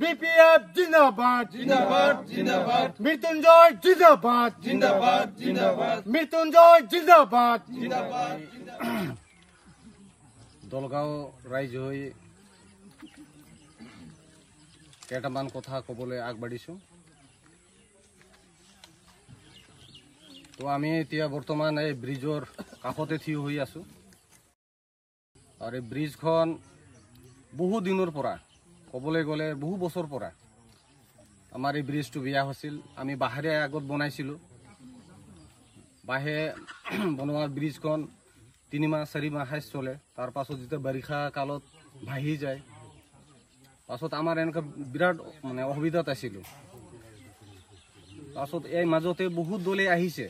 BPF जिंदाबाद जिंदाबाद जिंदाबाद मृत्युंजय जिंदाबाद जिंदाबाद जिंदाबाद मृत्युंजय जिंदाबाद जिंदाबाद দলগাঁও ৰাইজ হৈ কেইটামান কথা ক'বলৈ আগবাঢ়িছোঁ। তো আমি এতিয়া বৰ্তমান এই ব্ৰিজৰ কাষতে থিয় হৈ আছোঁ আৰু এই ব্ৰিজখন বহু দিনৰ পৰা ক'বলৈ গ'লে বহু বছৰ পৰা আমাৰ এই ব্ৰিজটো বেয়া হৈছিল। আমি বাঁহেৰে আগত বনাইছিলোঁ। বাঁহে বনোৱা ব্ৰিজখন 3 মাহ 4 মাহ চলে। তাৰ পাছত যেতিয়া বাৰিষা কালত ভাহি যায়, পাছত আমাৰ এনেকুৱা বিৰাট মানে অসুবিধাত আছিলোঁ। পাছত এই মাজতে বহুত দলে আহিছে,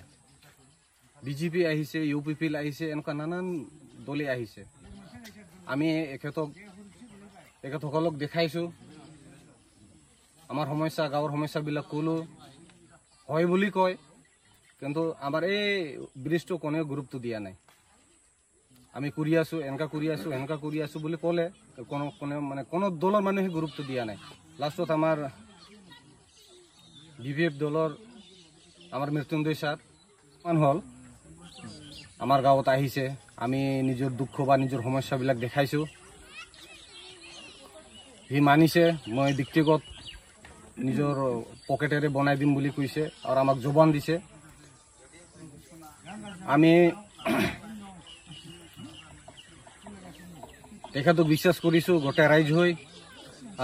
বিজেপি আহিছে, UPP আহিছে, এনেকুৱা নানান দলে আহিছে। আমি এখেতসকলক দেখাইছোঁ, আমাৰ সমস্যা গাঁৱৰ সমস্যাবিলাক ক'লোঁ, হয় বুলি কয়, কিন্তু আমাৰ এই ব্ৰিজটো কোনেও গুৰুত্ব দিয়া নাই। আমি কৰি আছোঁ, এনেকুৱা কৰি আছোঁ, এনেকুৱা কৰি আছোঁ বুলি ক'লে কোনো দলৰ মানুহে গুৰুত্ব দিয়া নাই। লাষ্টত আমাৰ BPF দলৰ আমাৰ মৃত্যুঞ্জয় ছাৰ হ'ল আমাৰ গাঁৱত আহিছে। আমি নিজৰ দুখ বা নিজৰ সমস্যাবিলাক দেখাইছোঁ। সি মানিছে, মই ব্যক্তিগত নিজৰ পকেটেৰে বনাই দিম বুলি কৈছে আৰু আমাক জবান দিছে। আমি তেখেতক বিশ্বাস কৰিছোঁ গোটেই ৰাইজ হৈ,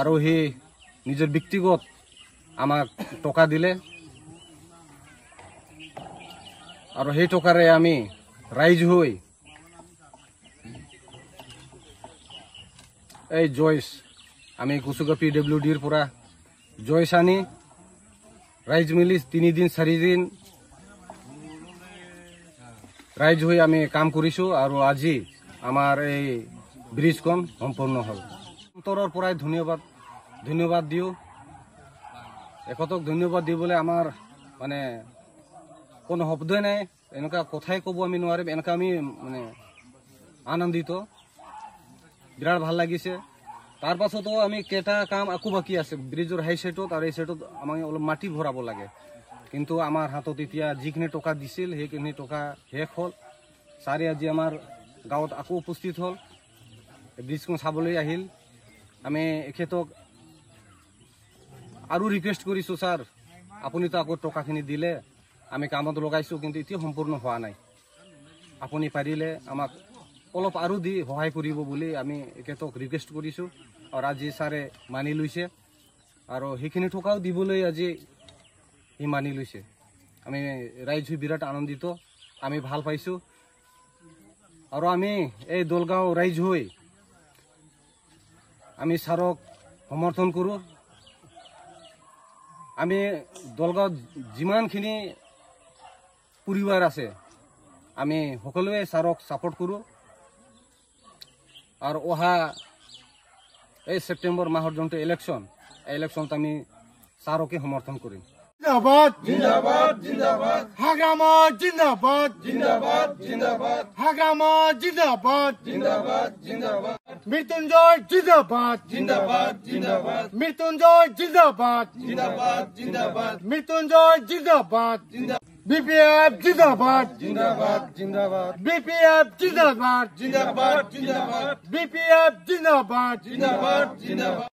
আৰু সি নিজৰ ব্যক্তিগত আমাক টকা দিলে আৰু সেই টকাৰে আমি ৰাইজ হৈ এই জয়ছ আমি কুচুগা PWDৰ পৰা জয়ছ আনি ৰাইজ মিলি 3 দিন 4 দিন ৰাইজ হৈ আমি কাম কৰিছোঁ আৰু আজি আমাৰ এই ব্ৰিজখন সম্পূৰ্ণ হ'ল। অন্তৰৰ পৰাই ধন্যবাদ দিওঁ। এখেতক ধন্যবাদ দিবলৈ আমাৰ মানে কোনো শব্দই নাই, এনেকুৱা কথাই ক'ব আমি নোৱাৰিম। এনেকুৱা আমি মানে আনন্দিত, বিৰাট ভাল লাগিছে। তাৰ পাছতো আমি কেইটা কাম আকৌ বাকী আছে ব্ৰিজৰ হাই চাইডত, আৰু এই চাইডত আমাক অলপ মাটি ভৰাব লাগে। কিন্তু আমাৰ হাতত এতিয়া যিখিনি টকা দিছিল সেইখিনি টকা শেষ হ'ল। ছাৰে আজি আমাৰ গাঁৱত আকৌ উপস্থিত হ'ল, ব্ৰিজখন চাবলৈ আহিল। আমি এখেতক আৰু ৰিকুৱেষ্ট কৰিছোঁ, ছাৰ আপুনিতো আকৌ টকাখিনি দিলে, আমি কামত লগাইছোঁ, কিন্তু এতিয়া সম্পূৰ্ণ হোৱা নাই। আপুনি পাৰিলে আমাক অলপ আৰু দি সহায় কৰিব বুলি আমি এখেতক ৰিকুৱেষ্ট কৰিছোঁ। আৰু আজি ছাৰে মানি লৈছে আৰু সেইখিনি টকাও দিবলৈ আজি সি মানি লৈছে। আমি ৰাইজ হৈ বিৰাট আনন্দিত, আমি ভাল পাইছোঁ। আৰু আমি এই দলগাঁও ৰাইজ হৈ আমি ছাৰক সমৰ্থন কৰোঁ। আমি দলগাঁৱত যিমানখিনি পৰিবাৰ আছে আমি সকলোৱে ছাৰক ছাপোৰ্ট কৰোঁ। আৰু অহা এই ছেপ্টেম্বৰ মাহৰ যোনটো ইলেকশ্যনত আমি ছাৰকে সমৰ্থন কৰিম। जिंदाबाद जिंदाबाद जिंदाबाद हगामा जिंदाबाद जिंदाबाद जिंदाबाद हगामा जिंदाबाद जिंदाबाद जिंदाबाद मृत्युंजय जिंदाबाद जिंदाबाद जिंदाबाद मृत्युंजय जिंदाबाद जिंदाबाद जिंदाबाद मृत्युंजय जिंदाबाद BPF जिंदाबाद जिंदाबाद जिंदाबाद BPF जिंदाबाद जिंदाबाद जिंदाबाद BPF जिंदाबाद जिंदाबाद जिंदाबाद